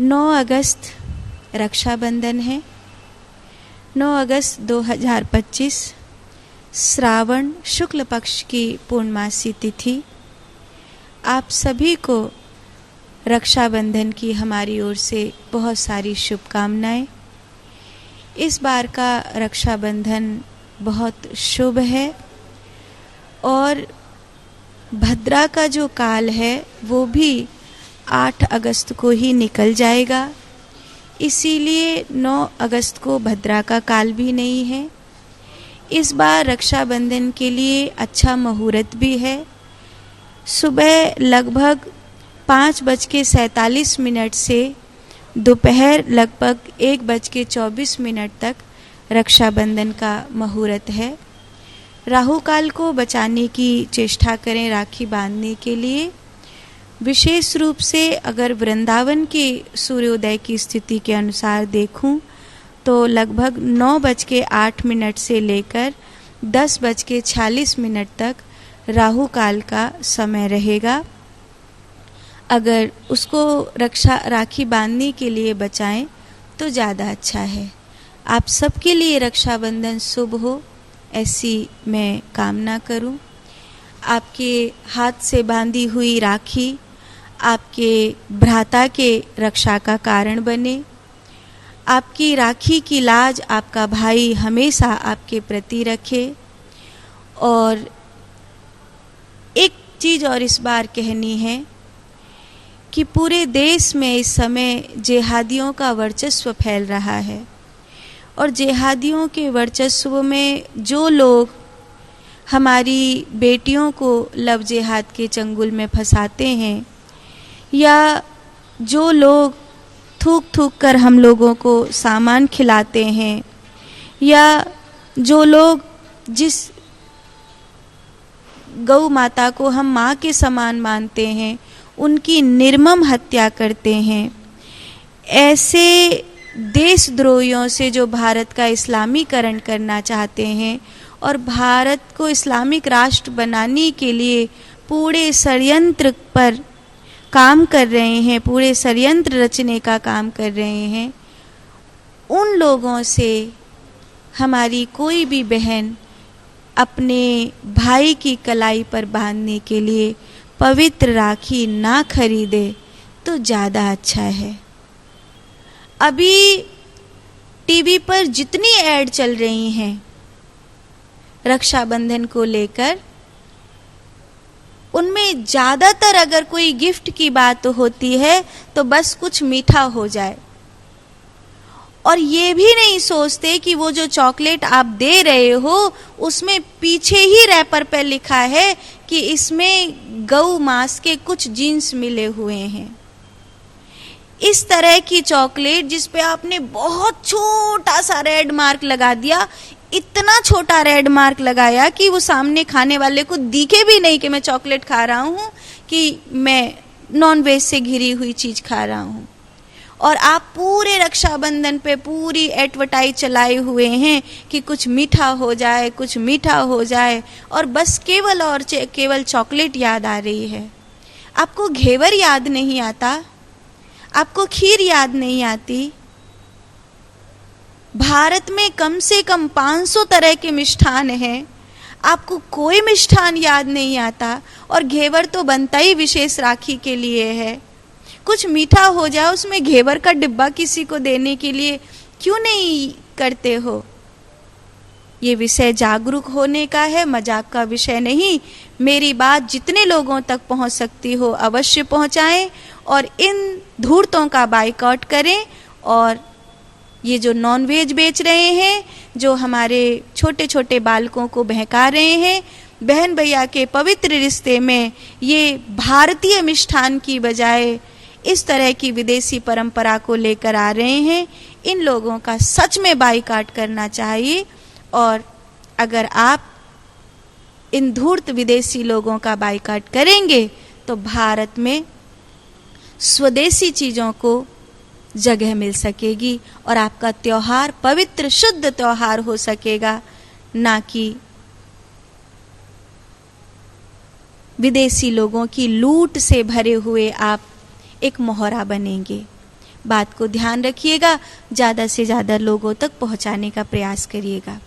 9 अगस्त रक्षाबंधन है। 9 अगस्त 2025 श्रावण शुक्ल पक्ष की पूर्णमासी तिथि। आप सभी को रक्षाबंधन की हमारी ओर से बहुत सारी शुभकामनाएं। इस बार का रक्षाबंधन बहुत शुभ है और भद्रा का जो काल है वो भी 8 अगस्त को ही निकल जाएगा, इसीलिए 9 अगस्त को भद्रा का काल भी नहीं है। इस बार रक्षाबंधन के लिए अच्छा मुहूर्त भी है। सुबह लगभग 5:47 से दोपहर लगभग 1:24 तक रक्षाबंधन का मुहूर्त है। राहु काल को बचाने की चेष्टा करें राखी बांधने के लिए। विशेष रूप से अगर वृंदावन के सूर्योदय की स्थिति के अनुसार देखूं तो लगभग 9:08 से लेकर 10:46 तक राहु काल का समय रहेगा। अगर उसको राखी बांधने के लिए बचाएं तो ज़्यादा अच्छा है। आप सबके लिए रक्षाबंधन शुभ हो, ऐसी मैं कामना करूं। आपके हाथ से बांधी हुई राखी आपके भ्राता के रक्षा का कारण बने। आपकी राखी की लाज आपका भाई हमेशा आपके प्रति रखे। और एक चीज़ और इस बार कहनी है कि पूरे देश में इस समय जिहादियों का वर्चस्व फैल रहा है और जिहादियों के वर्चस्व में जो लोग हमारी बेटियों को लव जिहाद के चंगुल में फंसाते हैं या जो लोग थूक थूक कर हम लोगों को सामान खिलाते हैं या जो लोग जिस गौ माता को हम माँ के समान मानते हैं उनकी निर्मम हत्या करते हैं, ऐसे देशद्रोहियों से जो भारत का इस्लामीकरण करना चाहते हैं और भारत को इस्लामिक राष्ट्र बनाने के लिए पूरे षड्यंत्र पर काम कर रहे हैं, पूरे षड्यंत्र रचने का काम कर रहे हैं, उन लोगों से हमारी कोई भी बहन अपने भाई की कलाई पर बांधने के लिए पवित्र राखी ना खरीदे तो ज़्यादा अच्छा है। अभी टीवी पर जितनी ऐड चल रही हैं रक्षाबंधन को लेकर, उनमें ज़्यादातर अगर कोई गिफ्ट की बात होती है तो बस कुछ मीठा हो जाए और ये भी नहीं सोचते कि वो जो चॉकलेट आप दे रहे हो उसमें पीछे ही रैपर पर लिखा है कि इसमें गौ मांस के कुछ जीन्स मिले हुए हैं। इस तरह की चॉकलेट जिस पे आपने बहुत छोटा सा रेड मार्क लगा दिया, इतना छोटा रेड मार्क लगाया कि वो सामने खाने वाले को दिखे भी नहीं कि मैं चॉकलेट खा रहा हूँ, कि मैं नॉनवेज से घिरी हुई चीज़ खा रहा हूँ। और आप पूरे रक्षाबंधन पे पूरी एडवर्टाइज चलाए हुए हैं कि कुछ मीठा हो जाए, कुछ मीठा हो जाए, और बस केवल और केवल चॉकलेट याद आ रही है। आपको घेवर याद नहीं आता, आपको खीर याद नहीं आती। भारत में कम से कम 500 तरह के मिष्ठान हैं, आपको कोई मिष्ठान याद नहीं आता। और घेवर तो बनता ही विशेष राखी के लिए है। कुछ मीठा हो जाए, उसमें घेवर का डिब्बा किसी को देने के लिए क्यों नहीं करते हो? ये विषय जागरूक होने का है, मजाक का विषय नहीं। मेरी बात जितने लोगों तक पहुंच सकती हो अवश्य पहुंचाएं और इन धूर्तों का बाइकआउट करें। और ये जो नॉनवेज बेच रहे हैं, जो हमारे छोटे छोटे बालकों को बहका रहे हैं, बहन भैया के पवित्र रिश्ते में ये भारतीय मिष्ठान की बजाय इस तरह की विदेशी परंपरा को लेकर आ रहे हैं, इन लोगों का सच में बाइकआउट करना चाहिए। और अगर आप इन धूर्त विदेशी लोगों का बाइकआउट करेंगे तो भारत में स्वदेशी चीज़ों को जगह मिल सकेगी और आपका त्योहार पवित्र शुद्ध त्योहार हो सकेगा, ना कि विदेशी लोगों की लूट से भरे हुए आप एक मोहरा बनेंगे। बात को ध्यान रखिएगा, ज़्यादा से ज़्यादा लोगों तक पहुंचाने का प्रयास करिएगा।